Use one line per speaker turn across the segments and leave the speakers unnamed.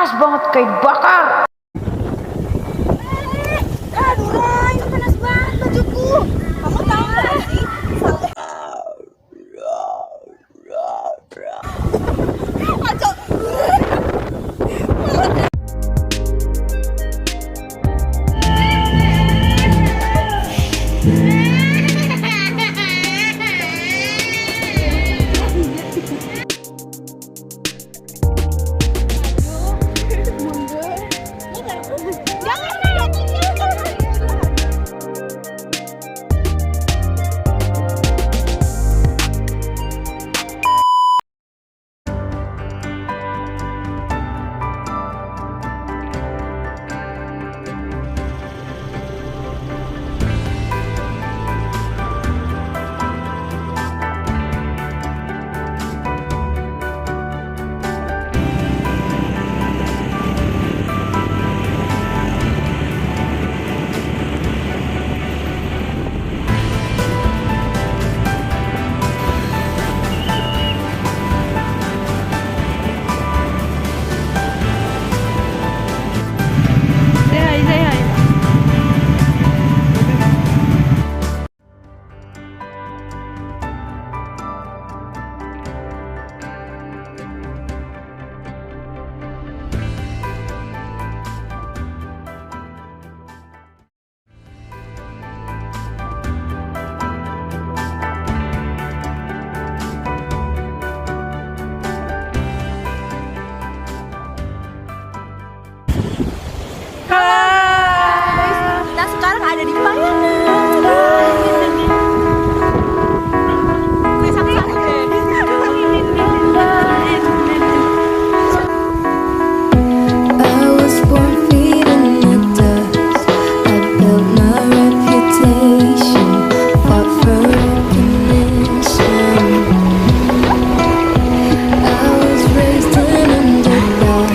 panas banget kayak bakar.
Aduh, Ray, ini panas banget bajuku. Kamu tahu nggak sih? Kita sekarang ada di Payanan. Gue sama-sama deh.
I was born feeding the dust. I built my reputation, fought for recognition. I was raised an underdog,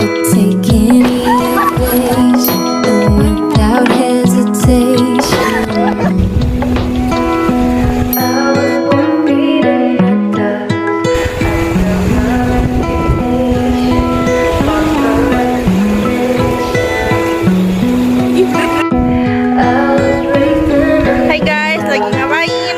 would take any equation and without hesitation. I was born feeding the dust. I built my reputation.
Hai guys, lagi ngapain?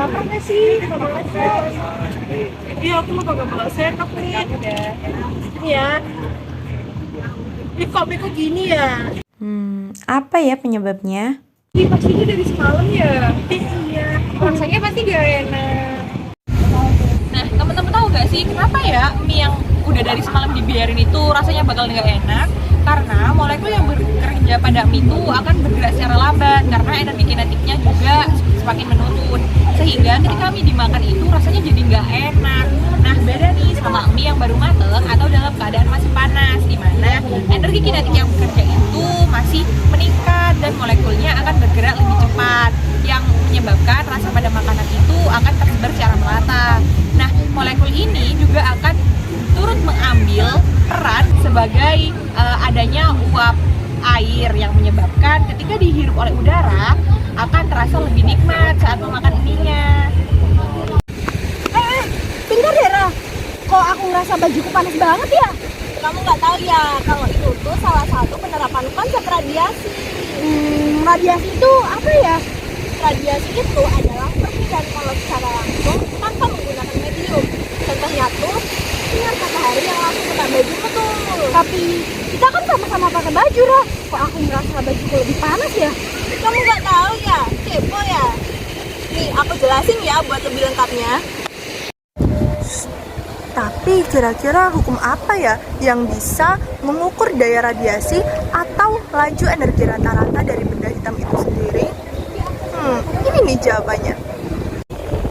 Lapar nggak sih? Iya, aku mau bawa sendok nih. Ini ya. Ini kok gini ya?
Apa ya penyebabnya?
Ini pastinya dari semalam ya? Iya. Rasanya pasti gak enak. Nah, teman-teman tahu gak sih kenapa ya mie yang udah dari semalam dibiarin itu rasanya bakal nggak enak? Karena molekul yang bekerja pada mie itu akan bergerak secara lambat karena energi kinetiknya juga semakin menurun, sehingga ketika mie dimakan itu rasanya jadi nggak enak. Nah, beda nih sama mie yang baru mateng atau dalam keadaan masih panas, di mana energi kinetik yang bekerja itu masih meningkat dan molekulnya akan bergerak lebih cepat, yang menyebabkan rasa pada makanan itu akan tersebar secara merata. Nah, molekul ini juga akan turut mengambil peran sebagai adanya uap air yang menyebabkan ketika dihirup oleh udara akan terasa lebih nikmat saat memakan ininya.
Bentar deh, Ra. Kok aku ngerasa bajuku panas banget ya?
Kamu nggak tahu ya kalau itu tuh salah satu penerapan konsep radiasi.
Radiasi itu apa ya?
Radiasi itu adalah perpindahan kolom secara langsung tanpa menggunakan medium. Contohnya tuh sinar matahari yang langsung kena bajumu tuh.
Tapi Kita kan sama-sama pakai baju, Roh. Kok aku merasa bajuku lebih panas ya?
Kamu nggak tahu ya? Kepo ya? Nih, aku jelasin ya buat lebih lengkapnya.
Tapi kira-kira hukum apa ya yang bisa mengukur daya radiasi atau laju energi rata-rata dari benda hitam itu sendiri? Ini nih jawabannya.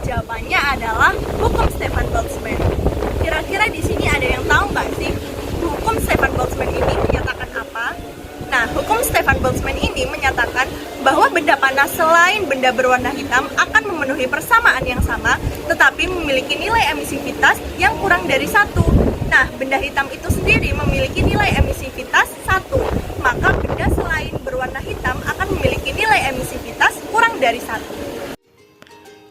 Jawabannya adalah hukum Stefan Boltzmann. Kira-kira di sini ada yang tahu nggak sih hukum Stefan Boltzmann ini menyatakan apa? Nah, hukum Stefan Boltzmann ini menyatakan bahwa benda panas selain benda berwarna hitam akan memenuhi persamaan yang sama, tetapi memiliki nilai emisivitas yang kurang dari 1. Nah, benda hitam itu sendiri memiliki nilai emisivitas 1, maka benda selain berwarna hitam akan memiliki nilai emisivitas kurang dari 1.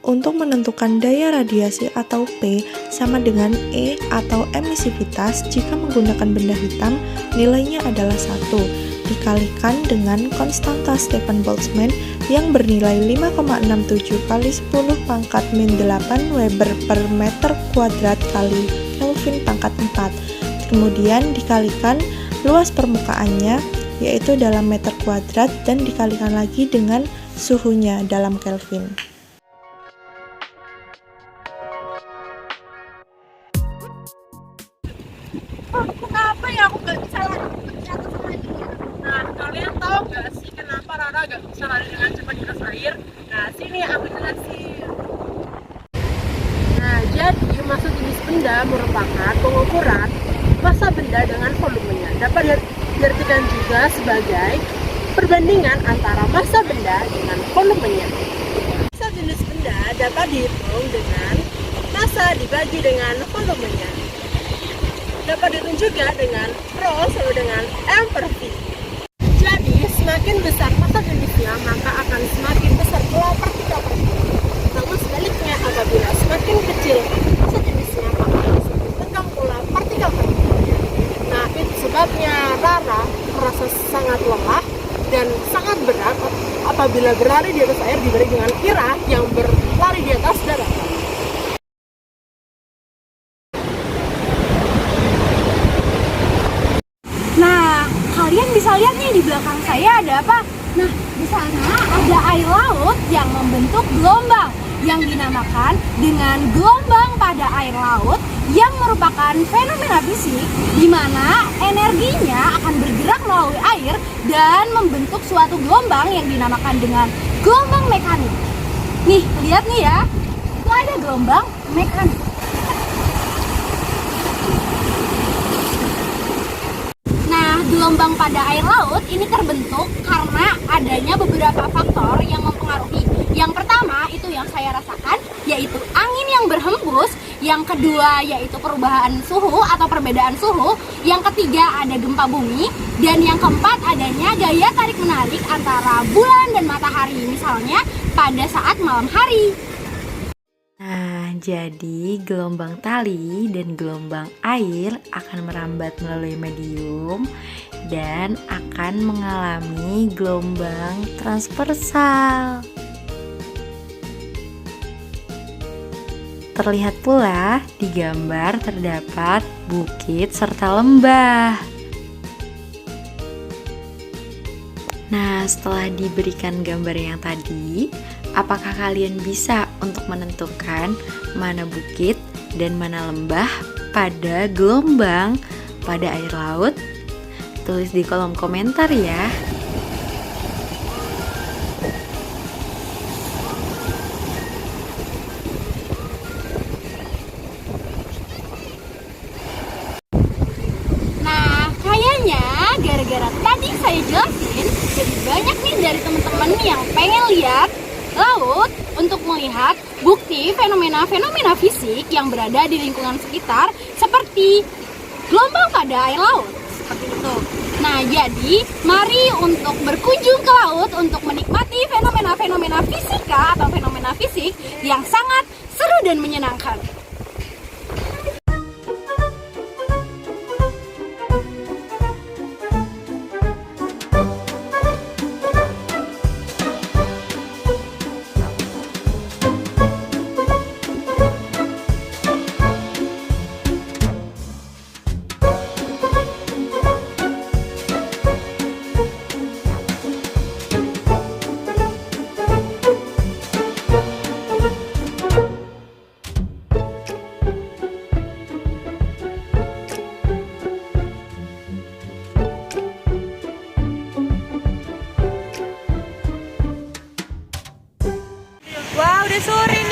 Untuk menentukan daya radiasi atau P sama dengan E atau emisivitas jika menggunakan benda hitam, nilainya adalah 1, dikalikan dengan konstanta Stefan Boltzmann yang bernilai 5,67 kali 10 pangkat min 8 Weber per meter kuadrat kali Kelvin pangkat 4. Kemudian dikalikan luas permukaannya, yaitu dalam meter kuadrat, dan dikalikan lagi dengan suhunya dalam Kelvin.
Kenapa ya aku nggak bisa lari cepat sama dia? Nah, kalian tahu nggak sih kenapa Rara nggak bisa lari dengan cepat di atas air? Nah, sini aku jelasin.
Nah, jadi massa jenis benda merupakan pengukuran massa benda dengan volumenya. Dapat diartikan juga sebagai perbandingan antara massa benda dengan volumenya. Massa jenis benda dapat dihitung dengan massa dibagi dengan volumenya. Dapat dihitung juga dengan Rho sama dengan M per V. Jadi, semakin besar massa jenisnya, maka akan semakin besar pula partikel-partikel. Namun sebaliknya, apabila semakin kecil massa jenisnya, maka akan semakin tegang pula partikel-partikel. Nah, itu sebabnya Rara merasa sangat lelah dan sangat berat apabila berlari di atas air dibanding dengan Ira yang berlari di atas daratan.
Nah, kalian bisa lihat nih di belakang saya ada apa? Nah, di sana ada air laut yang membentuk gelombang yang dinamakan dengan gelombang pada air laut yang merupakan fenomena fisik di mana energinya akan bergerak melalui air dan membentuk suatu gelombang yang dinamakan dengan gelombang mekanik. Nih, lihat nih ya. Itu ada gelombang mekanik. Gelombang pada air laut ini terbentuk karena adanya beberapa faktor yang mempengaruhi. Yang pertama itu yang saya rasakan, yaitu angin yang berhembus. Yang kedua yaitu perubahan suhu atau perbedaan suhu. Yang ketiga ada gempa bumi. Dan yang keempat adanya gaya tarik-menarik antara bulan dan matahari, misalnya pada saat malam hari.
Nah, jadi gelombang tali dan gelombang air akan merambat melalui medium dan akan mengalami gelombang transversal. Terlihat pula di gambar terdapat bukit serta lembah. Nah, setelah diberikan gambar yang tadi, apakah kalian bisa untuk menentukan mana bukit dan mana lembah pada gelombang pada air laut? Tulis di kolom komentar ya.
Nah, kayaknya gara-gara tadi saya jelasin, jadi banyak nih dari teman-teman yang pengen lihat laut untuk melihat bukti fenomena-fenomena fisik yang berada di lingkungan sekitar seperti gelombang pada air laut, seperti itu. Nah, jadi mari untuk berkunjung ke laut untuk menikmati fenomena-fenomena fisika atau fenomena fisik yang sangat seru dan menyenangkan.
udah sore.